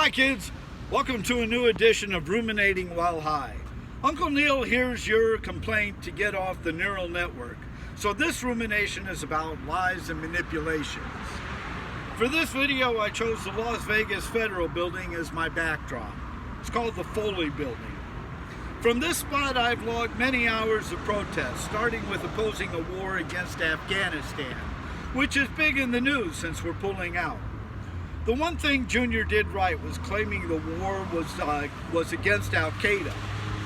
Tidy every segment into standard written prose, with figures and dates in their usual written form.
Hi kids, welcome to a new edition of Ruminating While High. Uncle Neil hears your complaint to get off the neural network. So this rumination is about lies and manipulations. For this video I chose the Las Vegas Federal Building as my backdrop. It's called the Foley Building. From this spot I've logged many hours of protest, starting with opposing a war against Afghanistan, which is big in the news since we're pulling out. The one thing Junior did right was claiming the war was against Al-Qaeda,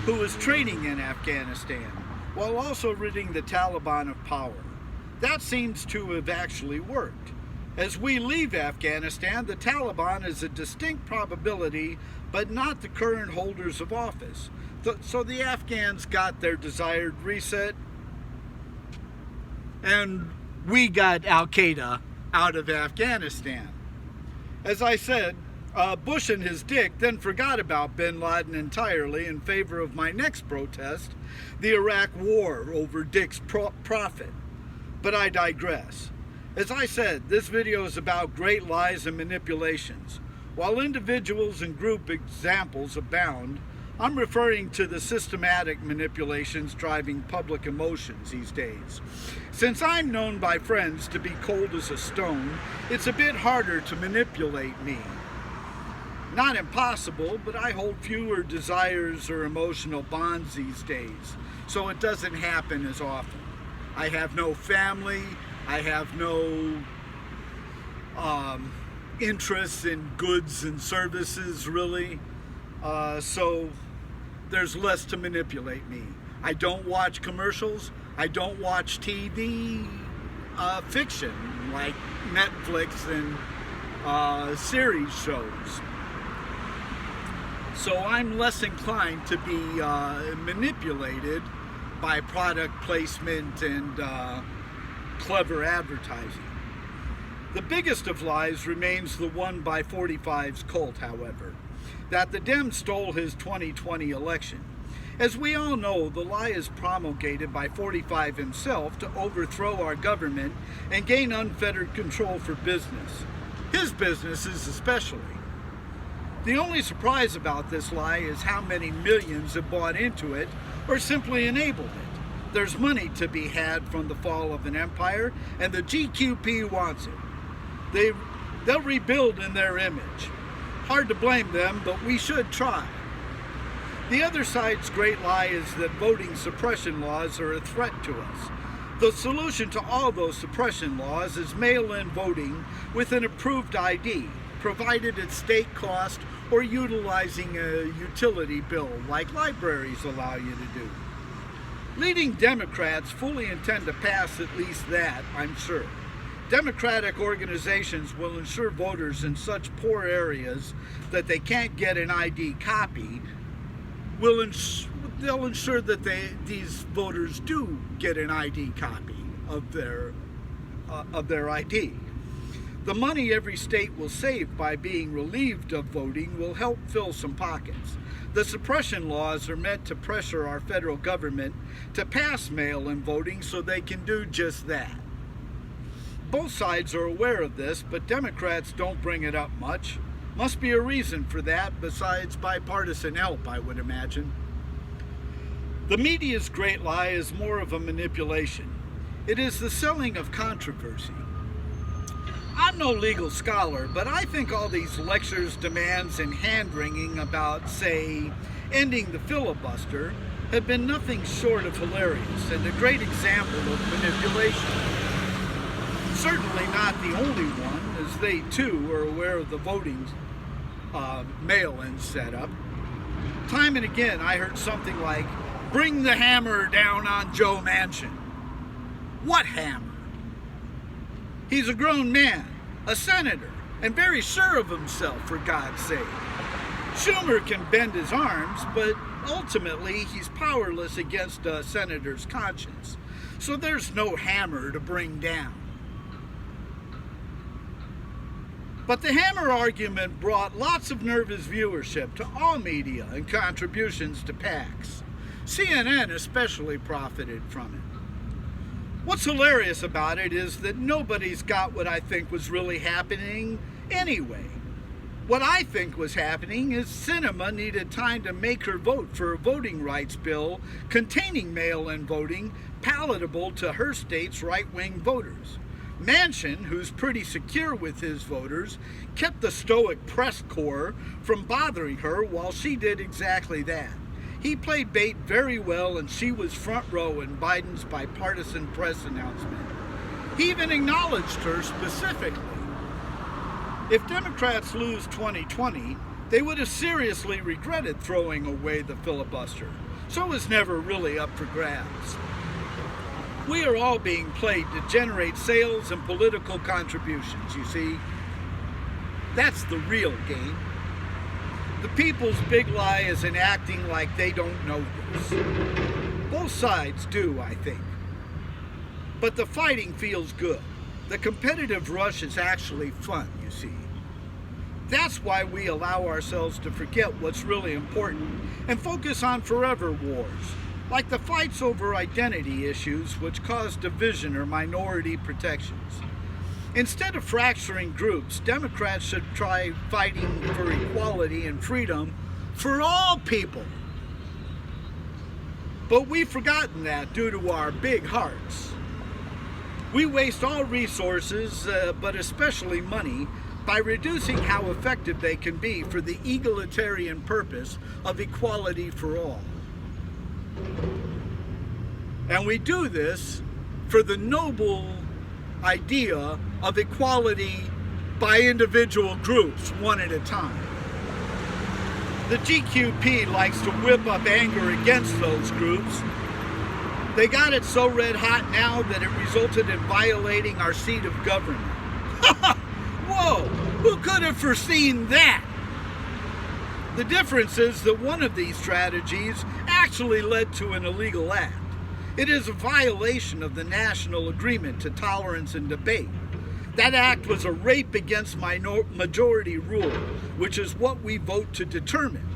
who was training in Afghanistan, while also ridding the Taliban of power. That seems to have actually worked. As we leave Afghanistan, the Taliban is a distinct probability, but not the current holders of office. So the Afghans got their desired reset, and we got Al-Qaeda out of Afghanistan. As I said, Bush and his dick then forgot about bin Laden entirely in favor of my next protest, the Iraq War over Dick's profit. But I digress. As I said, this video is about great lies and manipulations. While individuals and group examples abound, I'm referring to the systematic manipulations driving public emotions these days. Since I'm known by friends to be cold as a stone, it's a bit harder to manipulate me. Not impossible, but I hold fewer desires or emotional bonds these days, so it doesn't happen as often. I have no family, I have no interests in goods and services really, so there's less to manipulate me. I don't watch commercials, I don't watch TV fiction like Netflix and series shows. So I'm less inclined to be manipulated by product placement and clever advertising. The biggest of lies remains the one by 45's cult, however, that the Dems stole his 2020 election. As we all know, the lie is promulgated by 45 himself to overthrow our government and gain unfettered control for business. His businesses especially. The only surprise about this lie is how many millions have bought into it or simply enabled it. There's money to be had from the fall of an empire, and the GQP wants it. They'll rebuild in their image. Hard to blame them, but we should try. The other side's great lie is that voting suppression laws are a threat to us. The solution to all those suppression laws is mail-in voting with an approved ID, provided at state cost or utilizing a utility bill like libraries allow you to do. Leading Democrats fully intend to pass at least that, I'm sure. Democratic organizations will ensure voters in such poor areas that they can't get an ID copy. They'll ensure that these voters do get an ID copy of their ID. The money every state will save by being relieved of voting will help fill some pockets. The suppression laws are meant to pressure our federal government to pass mail-in voting so they can do just that. Both sides are aware of this, but Democrats don't bring it up much. Must be a reason for that besides bipartisan help, I would imagine. The media's great lie is more of a manipulation. It is the selling of controversy. I'm no legal scholar, but I think all these lectures, demands, and hand-wringing about, say, ending the filibuster have been nothing short of hilarious and a great example of manipulation. Certainly not the only one, as they too are aware of the voting mail-in setup. Time and again I heard something like, "Bring the hammer down on Joe Manchin." What hammer? He's a grown man, a senator, and very sure of himself, for God's sake. Schumer can bend his arms, but ultimately he's powerless against a senator's conscience. So there's no hammer to bring down. But the hammer argument brought lots of nervous viewership to all media and contributions to PACs. CNN especially profited from it. What's hilarious about it is that nobody's got what I think was really happening anyway. What I think was happening is Sinema needed time to make her vote for a voting rights bill containing mail-in voting palatable to her state's right-wing voters. Manchin, who's pretty secure with his voters, kept the stoic press corps from bothering her while she did exactly that. He played bait very well, and she was front row in Biden's bipartisan press announcement. He even acknowledged her specifically. If Democrats lose 2020, they would have seriously regretted throwing away the filibuster, so it was never really up for grabs. We are all being played to generate sales and political contributions, you see. That's the real game. The people's big lie is in acting like they don't know this. Both sides do, I think. But the fighting feels good. The competitive rush is actually fun, you see. That's why we allow ourselves to forget what's really important and focus on forever wars, like the fights over identity issues which cause division or minority protections. Instead of fracturing groups, Democrats should try fighting for equality and freedom for all people. But we've forgotten that due to our big hearts. We waste all resources, but especially money, by reducing how effective they can be for the egalitarian purpose of equality for all. And we do this for the noble idea of equality by individual groups, one at a time. The GQP likes to whip up anger against those groups. They got it so red hot now that it resulted in violating our seat of government. Whoa, who could have foreseen that? The difference is that one of these strategies actually led to an illegal act. It is a violation of the National Agreement to Tolerance and Debate. That act was a rape against majority rule, which is what we vote to determine.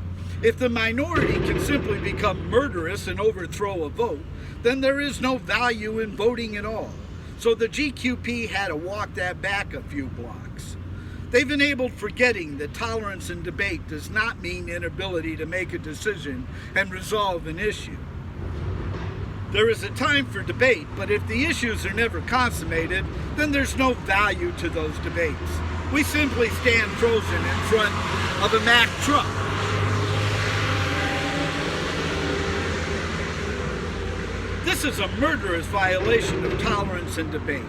If the minority can simply become murderous and overthrow a vote, then there is no value in voting at all. So the GQP had to walk that back a few blocks. They've enabled forgetting that tolerance and debate does not mean inability to make a decision and resolve an issue. There is a time for debate, but if the issues are never consummated, then there's no value to those debates. We simply stand frozen in front of a Mack truck. This is a murderous violation of tolerance and debate.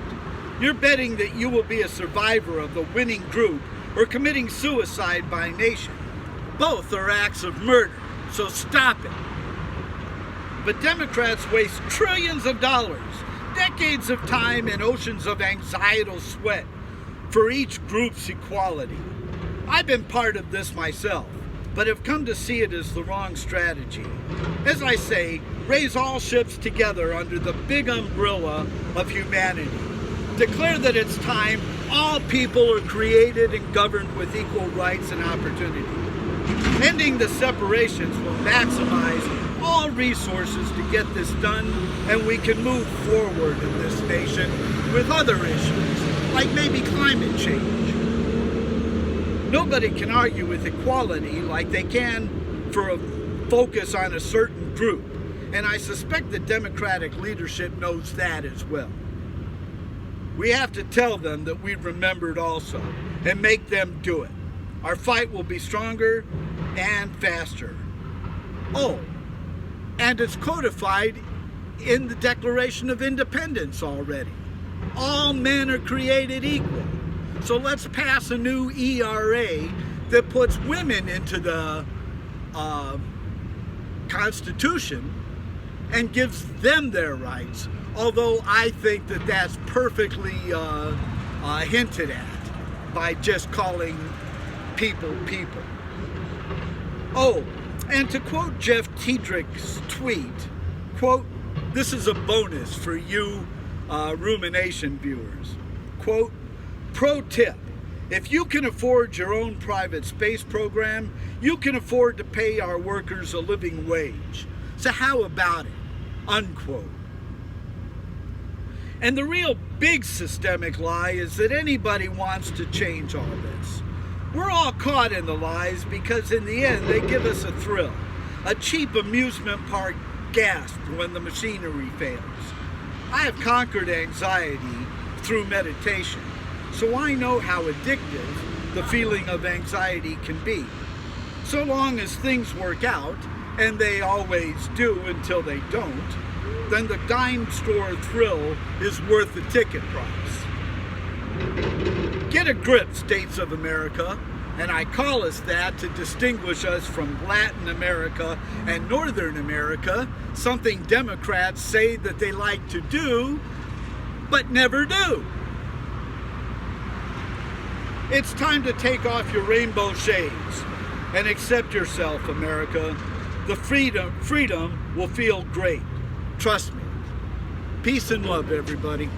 You're betting that you will be a survivor of the winning group or committing suicide by nation. Both are acts of murder, so stop it. But Democrats waste trillions of dollars, decades of time, and oceans of anxietal sweat for each group's equality. I've been part of this myself, but have come to see it as the wrong strategy. As I say, raise all ships together under the big umbrella of humanity. Declare that it's time all people are created and governed with equal rights and opportunity. Ending the separations will maximize all resources to get this done, and we can move forward in this nation with other issues, like maybe climate change. Nobody can argue with equality like they can for a focus on a certain group, and I suspect the Democratic leadership knows that as well. We have to tell them that we remembered also, and make them do it. Our fight will be stronger and faster. Oh, and it's codified in the Declaration of Independence already. All men are created equal. So let's pass a new ERA that puts women into the Constitution and gives them their rights, although I think that that's perfectly hinted at by just calling people people. Oh, and to quote Jeff Tiedrick's tweet, quote, this is a bonus for you Rumination viewers. Quote, pro tip, if you can afford your own private space program, you can afford to pay our workers a living wage. So how about it? Unquote. And the real big systemic lie is that anybody wants to change all this. We're all caught in the lies because in the end they give us a thrill, a cheap amusement park gasp when the machinery fails. I have conquered anxiety through meditation, so I know how addictive the feeling of anxiety can be. So long as things work out, and they always do until they don't, then the dime store thrill is worth the ticket price. Get a grip, states of America, and I call us that to distinguish us from Latin America and Northern America, something Democrats say that they like to do, but never do. It's time to take off your rainbow shades and accept yourself, America. The freedom will feel great. Trust me. Peace and love, everybody.